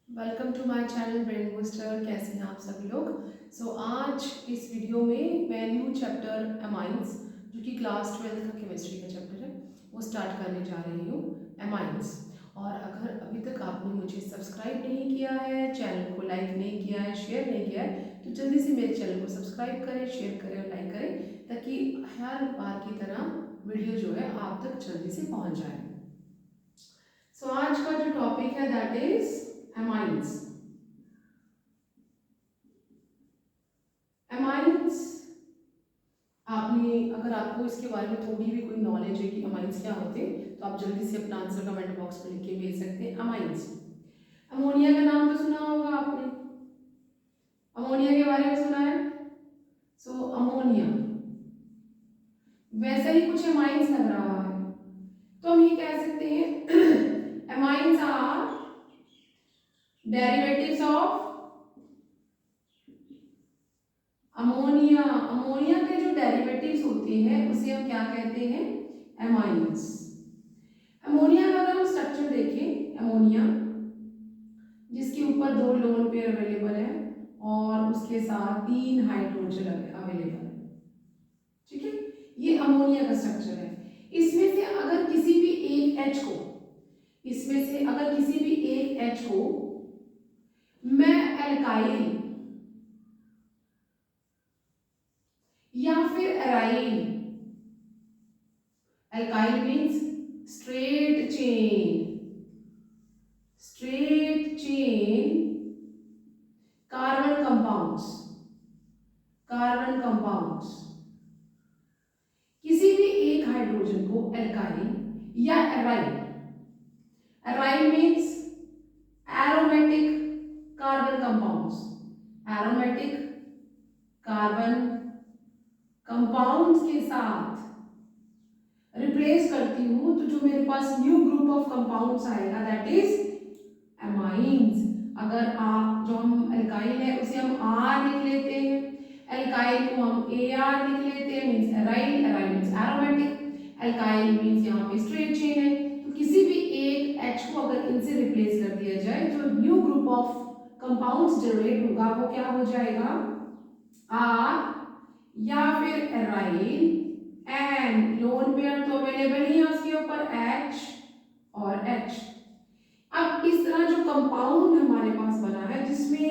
Welcome to my channel brain booster. कैसे हैं आप सभी लोग। आज इस वीडियो में मैं न्यू चैप्टर एमाइंस, जो कि क्लास 12 का केमिस्ट्री का चैप्टर है, वो स्टार्ट करने जा रही हूँ। एमाइंस। और अगर अभी तक आपने मुझे सब्सक्राइब नहीं किया है, चैनल को लाइक नहीं किया है, शेयर नहीं किया है, तो जल्दी से मेरे चैनल को सब्सक्राइब करें, शेयर करें और लाइक करें, ताकि हर बार की तरह वीडियो जो है आप तक जल्दी से पहुँच जाए। आज का जो टॉपिक है दैट इज एमाइंस। एमाइंस, आपने अगर आपको इसके बारे में थोड़ी भी कोई नॉलेज है कि अमाइंस क्या होते हैं, तो आप जल्दी से अपना आंसर कमेंट बॉक्स में लिख के भेज सकते हैं। अमाइंस, अमोनिया का नाम तो सुना होगा आपने, अमोनिया के बारे में सुना है। अमोनिया वैसा ही कुछ एमाइंस लग रहा है, तो हम ये कह सकते हैं amines are derivatives of ammonia. Ammonia के जो डेरिवेटिव्स होते हैं उसे हम क्या कहते हैं, एमाइंस। अमोनिया का अगर हम स्ट्रक्चर देखें, अमोनिया जिसके ऊपर 2 लोन पेयर अवेलेबल है और उसके साथ 3 हाइड्रोजन अवेलेबल है, ठीक है, ये अमोनिया का स्ट्रक्चर है। इसमें से अगर किसी भी एक H को, इसमें से अगर किसी भी एक H को मैं एल्काइल या फिर aryl, alkyl means straight chain carbon compounds, किसी भी एक हाइड्रोजन को एल्काइल या aryl, aryl means aromatic carbon compounds, aromatic carbon compounds के साथ रिप्लेस करती हूं, तो जो मेरे पास न्यू ग्रुप ऑफ कंपाउंड्स आएगा दैट इज एमाइंस। अगर आप जो हम एल्काइल है उसे हम आर लिख लेते हैं, एल्काइल को हम AR लिख लेते हैं, means aryl, aryl means aromatic, alkyl means यहाँ पे स्ट्रेट चेन है। तो किसी भी एक H को अगर इनसे रिप्लेस कर दिया जाए, जो new group of compounds generate होगा वो क्या हो जाएगा, आर या फिर एराइल, एंड लोन पेयर तो अवेलेबल ही है उसके ऊपर H और H। अब इस तरह जो कंपाउंड हमारे पास बना है, जिसमें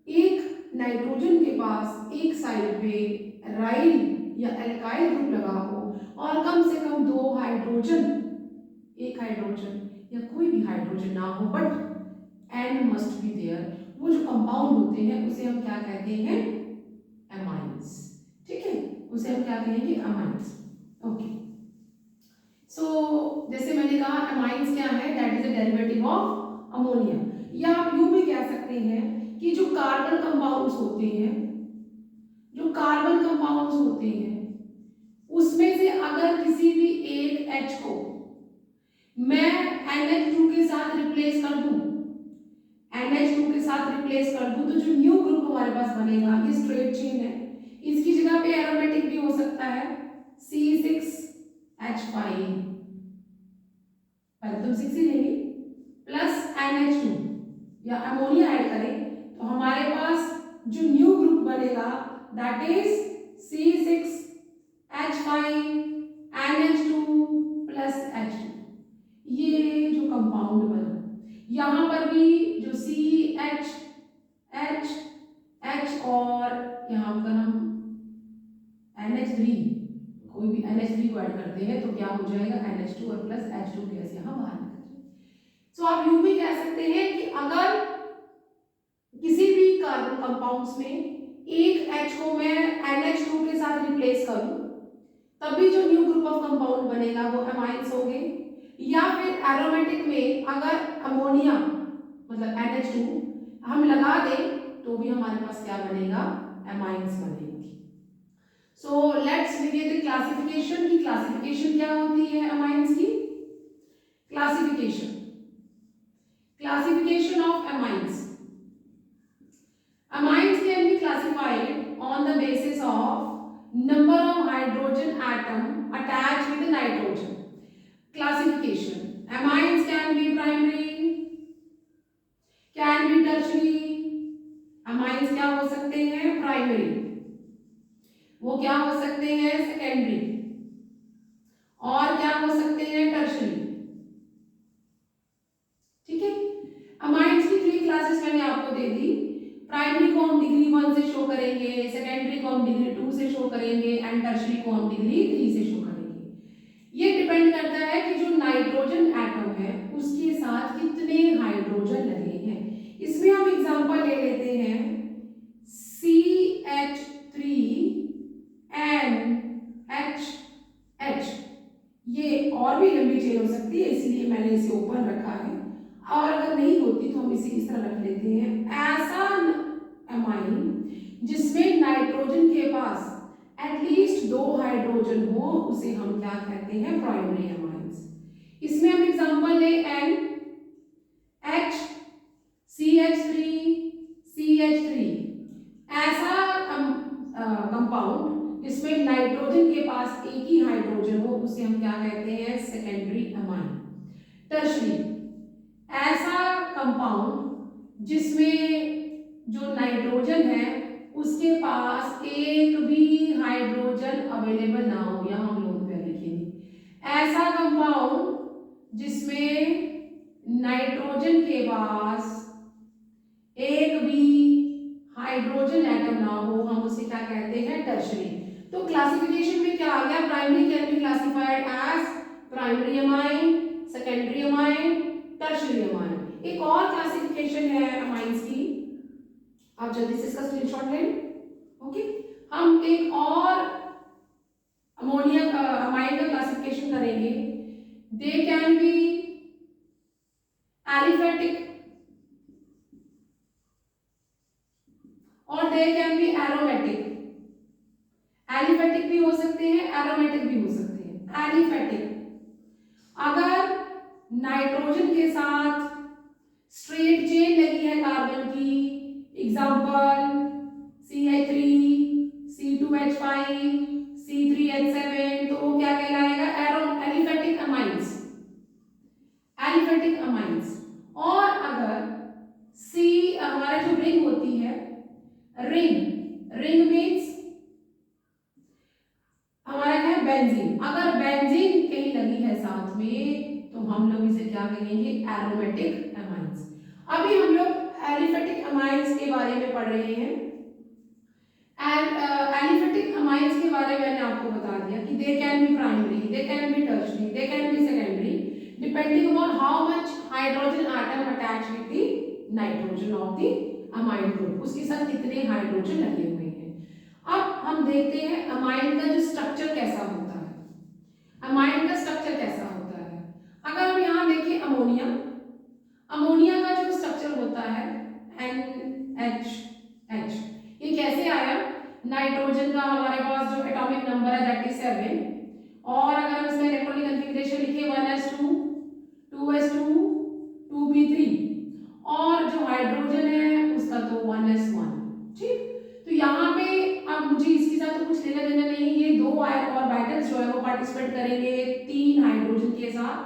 एक नाइट्रोजन के पास एक साइड पे एराइल या एल्काइल ग्रुप लगा हो और कम से कम 2 हाइड्रोजन, एक हाइड्रोजन या कोई भी हाइड्रोजन ना हो, but and must be there, वो जो कंपाउंड होते हैं उसे हम क्या कहते हैं, एमाइंस। ठीक है, उसे हम क्या कहेंगे, एमाइंस। ओके, जैसे मैंने कहा एमाइंस क्या है, that is a derivative of ammonia. या आप यूं भी कह सकते हैं कि जो कार्बन कंपाउंड्स होते हैं, जो कार्बन कंपाउंड्स होते हैं उसमें से अगर किसी भी एक H को मैं NH2 के साथ रिप्लेस कर दूं, NH2 के साथ रिप्लेस कर दूं, तो जो न्यू ग्रुप हमारे पास बनेगा, ये स्ट्रेट चेन है, इसकी जगह पे एरोमेटिक भी हो सकता है, C6H5, पहले तुम 6 ही लेंगे, प्लस NH2 या अमोनिया ऐड करें, तो हमारे पास जो न्यू ग्रुप बनेगा that is C6H5 NH2 plus H2। ये जो कंपाउंड बना, यहां पर भी जो CH H और यहां पर हम NH3, कोई भी NH3 को ऐड करते हैं तो क्या हो जाएगा, NH2 और प्लस H2 गैस यहां बाहर निकल। आप यूं भी कह सकते हैं कि अगर किसी भी कार्बन कंपाउंड्स में एक H को मैं NH2 के साथ रिप्लेस करूं, तभी जो न्यू ग्रुप ऑफ कंपाउंड बनेगा वो एमाइंस होंगे। या फिर एरोमेटिक में अगर अमोनिया मतलब NH2 हम लगा दें, तो भी हमारे पास क्या बनेगा, एमाइंस बनेगी। लेट्स बिगिन द क्लासिफिकेशन की क्लासिफिकेशन क्या होती है एमाइंस की। Classification of amines, amines can be classified on the basis of number of hydrogen atom attached with the nitrogen. Classification, amines can be primary, क्या क्या हो सकते हैं, सेकेंडरी, और क्या हो सकते हैं, टर्शरी। ठीक है, अमाइंस की 3 क्लासेस मैंने आपको दे दी। प्राइमरी को हम डिग्री 1 से शो करेंगे, सेकेंडरी को हम डिग्री 2 से शो करेंगे एंड टर्शरी को हम डिग्री 3 से शो करेंगे। ये डिपेंड करता है कि जो नाइट्रोजन एटम है उसके साथ कितने हाइड्रोजन लगे हैं। इसमें हम एग्जांपल ले लेते हैं CH3 NHH। ये और भी लंबी चेन हो सकती है, इसलिए मैंने इसे ओपन रखा है, और अगर नहीं होती तो हम इसे इस तरह रख लेते हैं। ऐसा अमाइन जिसमें नाइट्रोजन के पास एटलीस्ट 2 हाइड्रोजन हो उसे हम क्या कहते हैं, प्राइमरी अमाइंस। इसमें हम एग्जांपल ले NH CH3 CH3। ऐसा कंपाउंड जिसमें नाइट्रोजन के पास एक ही हाइड्रोजन हो उसे हम क्या कहते हैं, सेकेंडरी अमाइन। टर्शरी, ऐसा कंपाउंड जिसमें जो नाइट्रोजन है उसके पास एक भी हाइड्रोजन अवेलेबल ना हो, या हम लोग पे लिखेंगे ऐसा कंपाउंड जिसमें नाइट्रोजन के पास एक भी हाइड्रोजन एटम ना हो, हम उसे क्या कहते हैं, टर्शरी। तो क्लासिफिकेशन में क्या आ गया, primary can be classified as primary amine, secondary amine, tertiary amine. एक और क्लासिफिकेशन है अमाइंस की, आप जल्दी से इसका स्क्रीनशॉट लें। ओके, हम एक और अमोनिया का अमाइन का क्लासिफिकेशन करेंगे। दे कैन बी एलिफेटिक और they can be aromatic. Aliphatic भी हो सकते हैं, एरोमेटिक भी हो सकते हैं। एलिफेटिक, अगर नाइट्रोजन के साथ स्ट्रेट चेन लगी है कार्बन की, एग्जांपल CH3 C2H5 C3H7, तो वो क्या कहलाएगा, एलिफेटिक अमाइंस। Aliphatic amines. और अगर C हमारा जो रिंग होती है, रिंग मीन्स हमारा क्या है, बेंजीन। अगर बेंजीन कहीं लगी है साथ में तो हम लोग इसे क्या कहेंगे, एरोमेटिक अमाइंस। अभी हम लोग एलिफेटिक अमाइंस के बारे में पढ़ रहे हैं। एलिफेटिक अमाइंस के बारे में मैंने आपको बता दिया कि they can be primary, they can be tertiary, they can be secondary, depending upon how much hydrogen atom attach with the nitrogen of the amine group, उसके साथ कितने हाइड्रोजन लगे हुए हैं। अब हम देखते हैं अमाइन का जो स्ट्रक्चर कैसा होता है। अमाइन का स्ट्रक्चर कैसा होता है, अगर हम यहाँ देखिए अमोनिया, अमोनिया का जो स्ट्रक्चर होता है NHH, ये कैसे आया, नाइट्रोजन का हमारे पास जो एटॉमिक नंबर है दैट इज 7, और अगर हम इसमें इलेक्ट्रॉनिक कॉन्फ़िगरेशन लिखे 1s2 2s2 2p3, और जो हाइड्रोजन है उसका तो 1s1। ठीक, तो यहाँ पे अब मुझे इसके साथ तो कुछ लेना देना नहीं, ये 2 ऑर्बिटल्स जो है वो पार्टिसिपेट करेंगे 3 हाइड्रोजन के साथ,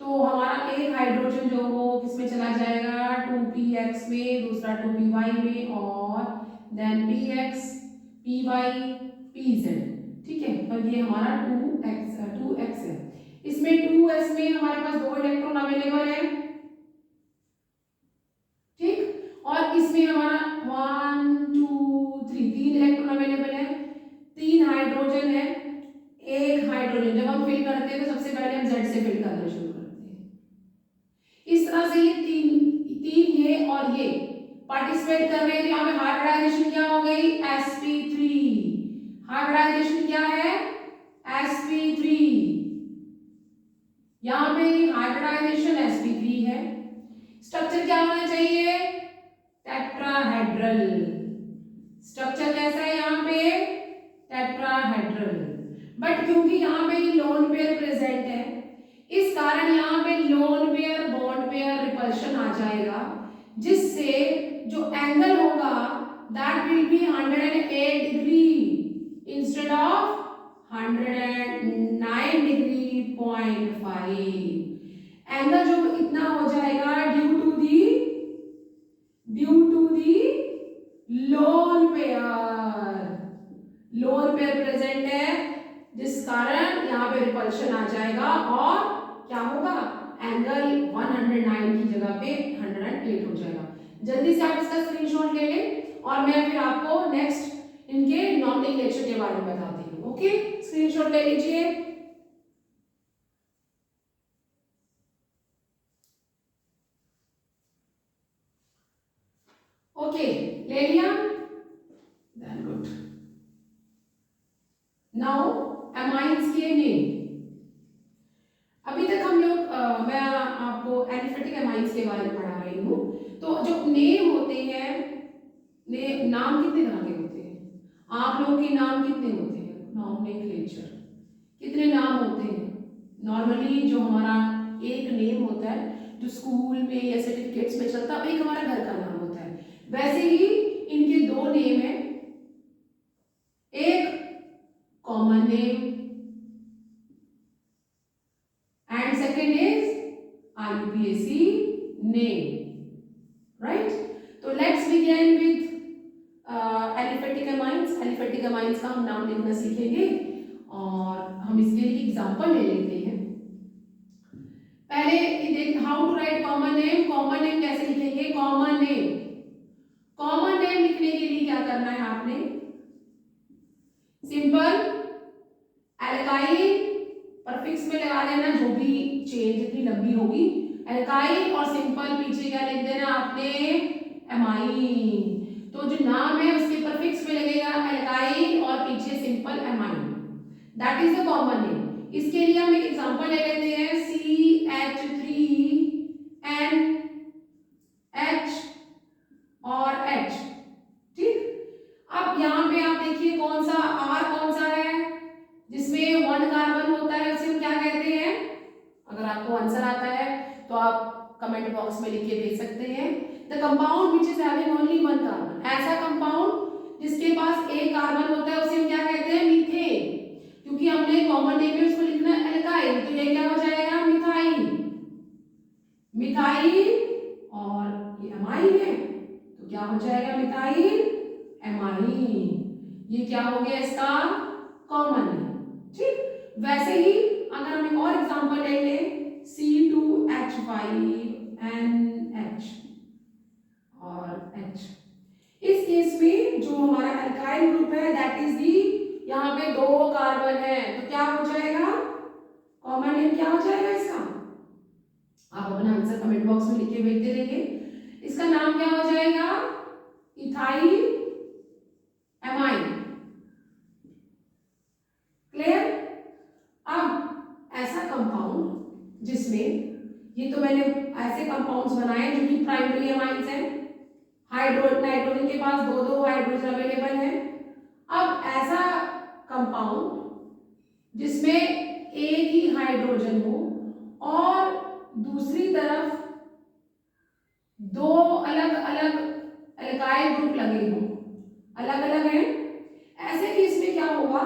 तो हमारा एक हाइड्रोजन जो वो किसमें चला जाएगा, 2px में, दूसरा 2py में, और देन px py pz। ठीक है, और ये हमारा 2x है। इसमें 2s में हमारे पास 2 इलेक्ट्रॉन अवेलेबल है। ठीक, और इसमें हमारा 1 2 3 3 इलेक्ट्रॉन अवेलेबल है, 3 हाइड्रोजन है, एक हाइड्रोजन। जब हम फिल करते हैं तो सबसे पहले हम Z से फिल करना शुरू करते हैं। इस तरह से ये तीन ये और ये पार्टिसिपेट कर रहे हैं, तो यहाँ पे हाइब्रिडाइजेशन क्या हो गई, sp3। हाइब्रिडाइजेशन क्या है, sp3। यहाँ पे हाइब्रिडाइजेशन sp3 है। स्ट्रक्चर क्या होना चाहिए, टेट्राहेड्रल। स्ट्रक्चर कैसा है यहाँ पे, टेट्राहेड्रल। बट क्योंकि यहाँ पे लोन पेयर प्रेजेंट है, इस कारण यहाँ पे lone pair bond pair repulsion आ जाएगा, जिससे जो एंगल होगा that will be 108 degree instead of 109 degree 0.5। Angle जो इतना हो जाएगा due to the lone pair present distant है, जिस कारण यहाँ पे रिपल्शन आ जाएगा और क्या होगा, एंगल 109 की जगह पे 108 हो जाएगा। जल्दी से आप इसका स्क्रीनशॉट ले लें और मैं फिर आपको नेक्स्ट इनके नॉमेनक्लेचर के बारे में बताती हूँ। ओके, स्क्रीनशॉट ले लीजिए। ओके, ले लिया, देन गुड। नाउ एमाइन्स के नेम। अभी तक हम लोग मैं आपको एलिफेटिक एमाइन्स के बारे में पढ़ा रही हूँ। तो जो नेम होते हैं, नाम कितने तरह के होते हैं? आप लोगों के नाम कितने होते हैं? नॉमेनक्लेचर कितने नाम होते हैं? नॉर्मली जो हमारा एक नेम होता है जो स्कूल में या सर्टिफिकेट्स में चलता है, एक हमारा घर का नाम होता है। वैसे ही इनके दो नेम है, एक common name and second is IUPAC name, right? तो let's begin with aliphatic amines. Aliphatic amines का हम नाम लिखना सीखेंगे और हम इसके लिए एग्जांपल ले लेते हैं। पहले देख how to write common name. Common name कैसे लिखेंगे? कॉमन नेम लिखने के लिए क्या करना है आपने? सिंपल एल्काइल परफिक्स में लगा देना, जो भी चेन जितनी लंबी होगी, एल्काइल और सिंपल पीछे क्या लिख देना आपने? एमाइन। तो जो नाम है उसके परफिक्स में लगेगा एल्काइल और पीछे simple amine, that is the common name. इसके लिए हम एक एग्जांपल ले लेते हैं, CH3NH और H। ठीक, अब यहाँ पे आप देखिए कौन सा R कौन सा है जिसमें 1 कार्बन होता है, उसे हम क्या कहते हैं? अगर आपको आंसर आता है तो आप कमेंट बॉक्स में लिख के दे सकते हैं। The compound which is having only 1 carbon, ऐसा कंपाउंड जिसके पास एक कार्बन होता है उसे हम क्या कहते हैं? मीथेन। क्योंकि हमने कॉमन नेम में उसको लिखना है एल्काइल, तो ये क्या हो जाएगा? मिथाइल। और ये अमाइन है तो क्या हो जाएगा? Methyl amine. ये क्या हो गया इसका? Common name. ठीक, वैसे ही अगर हम एक और एग्जांपल ले लें, C2H5NH और H। इस केस में जो हमारा अल्काइल ग्रुप है दैट इज दी, यहाँ पे 2 कार्बन है तो क्या हो जाएगा? कॉमन नेम क्या हो जाएगा इसका? आप अपना आंसर कमेंट बॉक्स में लिख के भेजते रहिए। इसका नाम क्या हो जाएगा? Ethyl amine. क्लियर? अब ऐसा कंपाउंड जिसमें, ये तो मैंने ऐसे कंपाउंड्स बनाए जो कि प्राइमरी एमाइंस हैं, नाइट्रोजन के पास 2 हाइड्रोजन अवेलेबल है। अब ऐसा कंपाउंड जिसमें एक ही हाइड्रोजन हो और दूसरी तरफ 2 अलग अलग एल्काइल ग्रुप लगे हों, अलग अलग हैं, ऐसे केस में क्या होगा?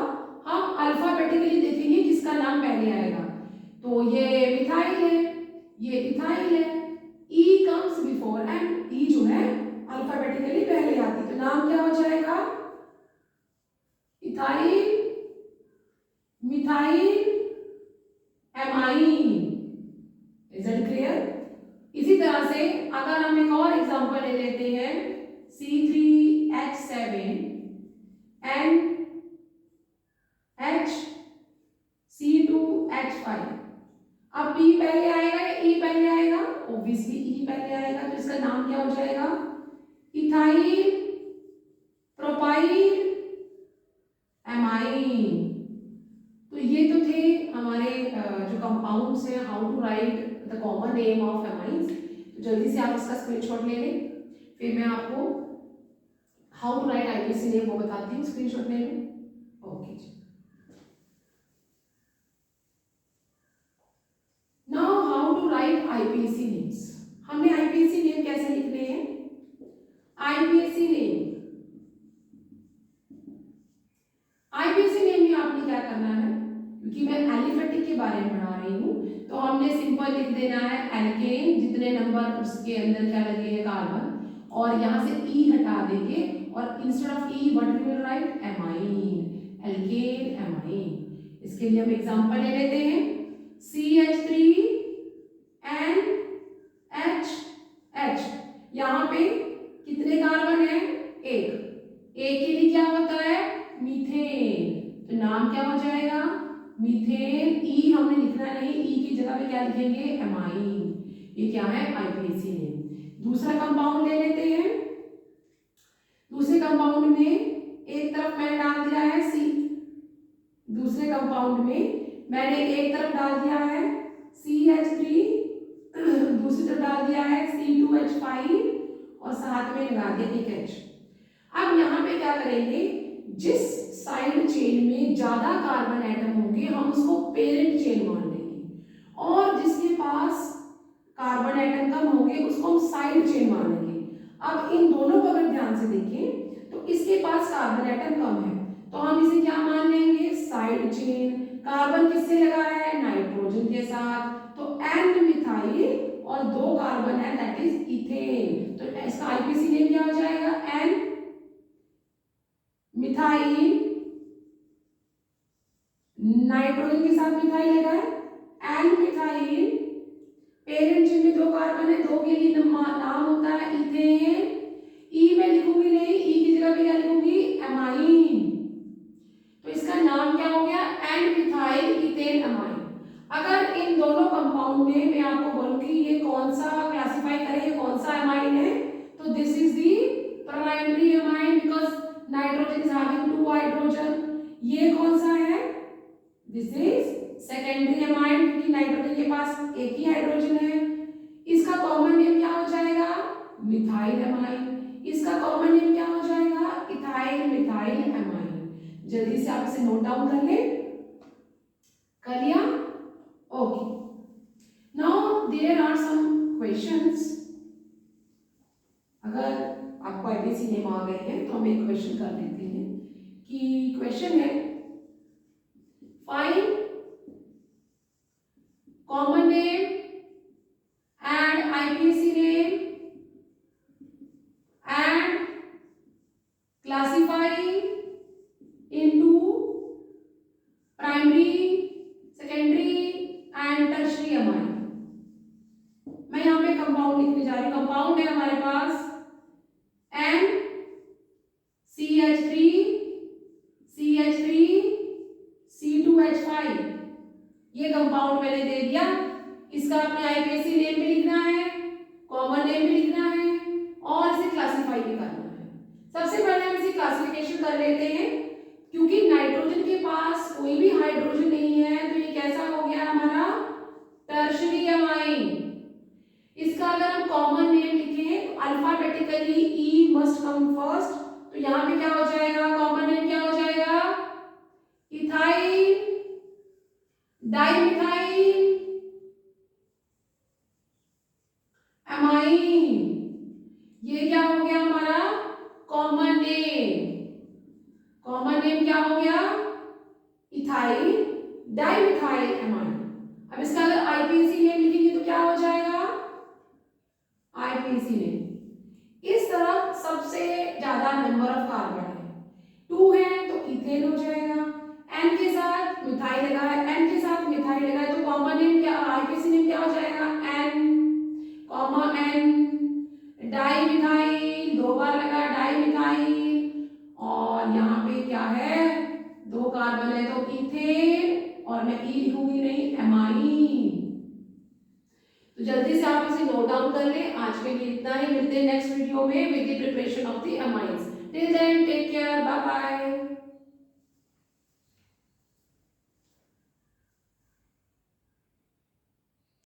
हम अल्फाबेटिकली देखेंगे किसका नाम पहले आएगा। तो ये मिथाइल है, ये इथाइल है, E comes before and E जो है अल्फाबेटिकली पहले आती है, तो नाम क्या हो जाएगा? Ethyl methyl amine. Is it clear? इसी तरह से अगर हम एक और एग्जांपल ले लेते हैं, C3H7NH C2H5। अब P पहले आएगा या E पहले आएगा? ऑब्वियसली E पहले आएगा, तो इसका नाम क्या हो जाएगा? Ethyl propyl amine. तो ये तो थे हमारे जो कंपाउंड्स हैं, how to write the common name of amines. तो जल्दी से आप इसका स्क्रीनशॉट ले लें, फिर मैं आपको how to write IPC name वो बताती हूँ। स्क्रीनशॉट ले लें। ओके जी, now how to write IPC names. हमने आईपीसी नेम कैसे लिखने हैं? आईपीसी नेम में आपने क्या करना है, क्योंकि मैं एलिफेटिक के बारे में पढ़ा रही हूँ, तो हमने सिंपल लिख देना है एल्केन, जितने नंबर उसके अंदर क्या लगे हैं कार्बन, और यहाँ से ई हटा देंगे और instead of e what we will write? Amine. Alkane amine. इसके लिए हम एग्जांपल ले लेते हैं, CH3NHH। यहाँ पे कितने कार्बन है? एक। एक के लिए क्या होता है? मीथेन। तो नाम क्या हो जाएगा? मीथेन। ई हमने लिखना नहीं, ई की जगह पे क्या लिखेंगे? एमाइन। ये क्या है? IUPAC name. दूसरा कंपाउंड ले लेते हैं। दूसरे कंपाउंड में एक तरफ मैंने डाल दिया है दूसरे कंपाउंड में मैंने एक तरफ डाल दिया है CH3, दूसरी तरफ डाल दिया है C2H5 और साथ में लगा दिया एक H। अब यहाँ पे क्या करेंगे? जिस साइड चेन में ज्यादा कार्बन एटम होंगे हम उसको पेरेंट चेन मान लेंगे, और जिसके पास कार्बन एटम कम होंगे उसको हम साइड चेन मान लेंगे। अब इन दोनों को अगर ध्यान से देखें तो इसके पास कार्बन एटम कम है, तो हम इसे क्या मान लेंगे? Side chain. कार्बन किससे लगा है? नाइट्रोजन के साथ, तो एन मिथाइल और दो कार्बन है दैट इज इथेन। तो इसका आईपीसी नेम क्या हो जाएगा? एन मिथाइल, नाइट्रोजन के साथ मिथाइल लगा है, एन मिथाइल, पेरेंट चेन में दो कार्बन है, दो के लिए नाम होता है इथेन। ई में लिखूंगी नहीं, ई की जगह पे क्या लिखूंगी? एमाइन। तो इसका नाम क्या हो गया? N methyl ethane amine. अगर इन दोनों कंपाउंड में मैं आपको बोलूंगी ये कौन सा क्लासिफाई करें, ये कौन सा एमाइन है, तो this is the primary amine because nitrogen is having 2 hydrogen. ये कौन सा है? दिस इज सेकेंडरी एमाइन क्योंकि नाइट्रोजन के पास एक ही हाइड्रोजन है। इसका कॉमन नेम क्या हो जाएगा? Methyl amine. इसका कॉमन नेम क्या हो जाएगा? Ethyl methyl amine. जल्दी से आप इसे नोट डाउन कर ले। कर लिया? Okay. Now there are some questions. अगर आपको आईपीसी नेम आ गए हैं तो हम एक क्वेश्चन कर लेते हैं कि क्वेश्चन है find common name and IPC name and classify into primary, secondary and tertiary amine। मैं यहाँ पे कंपाउंड लिखने जा रही हूँ। कंपाउंड है हमारे पास NCH3 CH3 C2H5। ये कंपाउंड मैंने दे दिया। इसका अपने आईपीसी नेम भी लिखना है, कॉमन नेम भी लिखना है और इसे क्लासिफाई भी करना है। सबसे पहले हम इसे क्लासिफिकेशन कर लेते हैं। क्योंकि नाइट्रोजन के पास कोई भी हाइड्रोजन नहीं है तो ये कैसा हो गया हमारा? Tertiary amine. इसका अगर हम कॉमन नेम लिखें तो अल्फाबेटिकली ई मस्ट कम फर्स्ट, तो यहाँ पे क्या हो जाएगा? कॉमन नेम क्या हो जाएगा? Ethyl dimethyl amine. ये क्या हो गया हमारा? Common name. कॉमन नेम क्या हो गया? Ethyl dimethyl amine. अब इसका अगर आईपीसी नेम लिखेंगे तो क्या हो जाएगा? IPC name. इस तरफ सबसे ज्यादा नंबर ऑफ कार्बन है, 2 है तो इथेन हो जाएगा। एन के साथ मिथाइल लगा है, एन के साथ मिथाइल लगा है तो कॉमन नेम क्या, आईपीसी नेम क्या हो जाएगा? एन कॉमा एन डाइमिथाइल, 2 बार लगा डाइमिथाइल, और यहाँ पे क्या है? 2 कार्बन है तो इथेन, और मैं ई लिखूंगी नहीं, एमाइन। तो जल्दी से आप इसे नोट डाउन कर लें। आज के लिए इतना ही, मिलते हैं नेक्स्ट वीडियो में with the preparation of the amines. Till then take care.